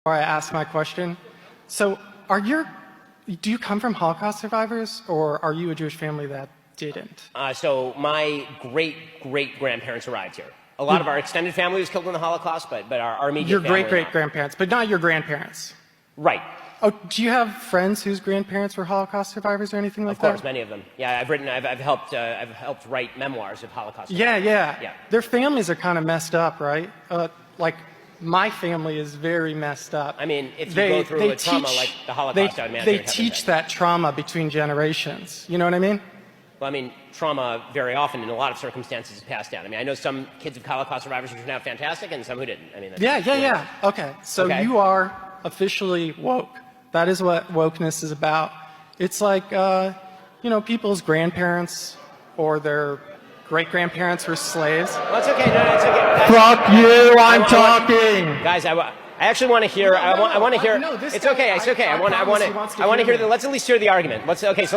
Before I ask my question, so do you come from Holocaust survivors, or are you a Jewish family that didn't? So my great-great-grandparents arrived here. A lot of our extended family was killed in the Holocaust, but our immediate Your family great-great-grandparents, but not your grandparents. Right. Oh, do you have friends whose grandparents were Holocaust survivors or anything like that? Of course, many of them. Yeah, I've helped write memoirs of Holocaust survivors. Yeah. Their families are kind of messed up, right? Like, my family is very messed up. I mean, if you go through a trauma like the Holocaust, I would imagine they teach that trauma between generations. You know what I mean? Well, I mean, trauma very often in a lot of circumstances is passed down. I mean, I know some kids of Holocaust survivors who turned out fantastic and some who didn't. I mean, yeah. Okay, so you are officially woke. That is what wokeness is about. It's like, people's grandparents or their great-grandparents were slaves. Well, it's okay. No, it's okay. Guys, Fuck you! I'm talking. Guys, I actually want to hear. I want to hear. No, it's okay. It's okay. I want to hear. Let's at least hear the argument. Let's hear it.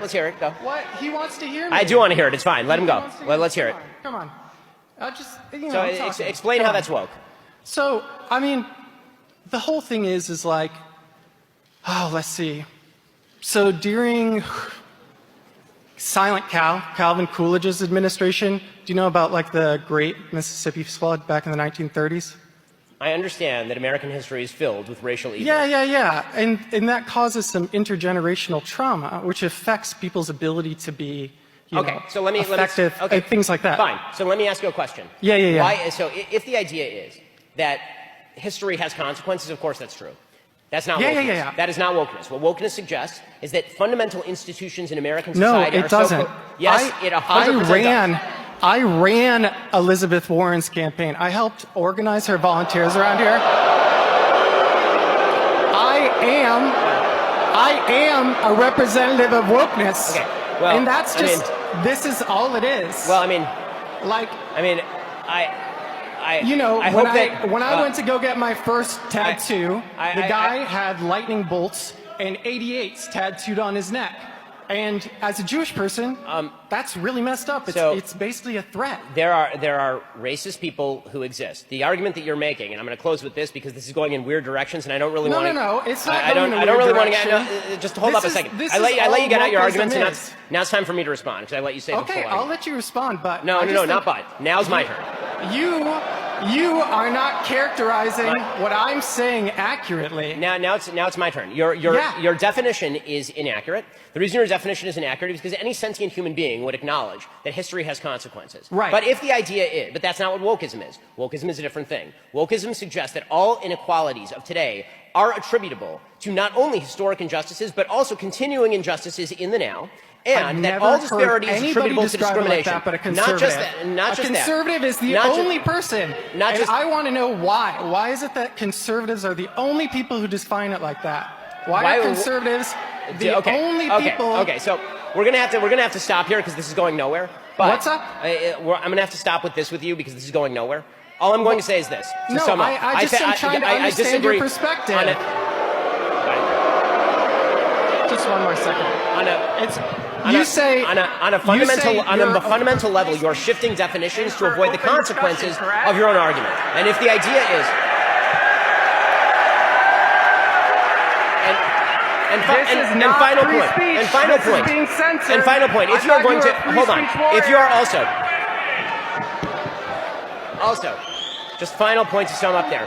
Let's hear it. Go. What? He wants to hear me. I do want to hear it. It's fine. Let him go. Let's hear it. Come on. So explain how that's woke. So I mean, the whole thing is like, let's see. So during Silent Cal, Calvin Coolidge's administration, do you know about like the Great Mississippi Flood back in the 1930s? I understand that American history is filled with racial evil. Yeah. And that causes some intergenerational trauma, which affects people's ability to be, effective, things like that. Fine. So let me ask you a question. Yeah. So if the idea is that history has consequences, of course that's true. That's not wokeness. Yeah. That is not wokeness. What wokeness suggests is that fundamental institutions in American society it doesn't. Yes, it 100% does. I ran Elizabeth Warren's campaign. I helped organize her volunteers around here. I am a representative of wokeness. Okay. Well, and that's this is all it is. Well, when I went to go get my first tattoo, the guy had lightning bolts and 88s tattooed on his neck. And as a Jewish person, that's really messed up. It's basically a threat. There are racist people who exist. The argument that you're making, and I'm going to close with this because this is going in weird directions, and I don't really want to. No, it's not I going in a don't weird really direction. want to get. Just hold up a second. I let you get out your arguments, and now it's time for me to respond because I let you say the full argument. Okay, I'll let you respond, but no, not but. Now's my turn. You are not characterizing what I'm saying accurately. Now it's my turn. Your definition is inaccurate. The reason your definition is inaccurate is because any sentient human being would acknowledge that history has consequences. Right. But if the idea is, but that's not what wokeism is. Wokeism is a different thing. Wokeism suggests that all inequalities of today are attributable to not only historic injustices, but also continuing injustices in the now. And that all disparity is attributable to discrimination. Like that, but a conservative. Not just that. A conservative is the only person. I want to know why. Why is it that conservatives are the only people who define it like that? Why are conservatives the only people? Okay, so we're gonna have to stop here because this is going nowhere. But what's up? I'm gonna have to stop with this with you because this is going nowhere. All I'm going to say is this. To sum up, I just am trying to understand your perspective. Just one more second. On a fundamental level, you're shifting definitions to avoid the consequences of your own argument. And if the idea is, final point, if you are going to hold on, if you are also, just final point to sum up there.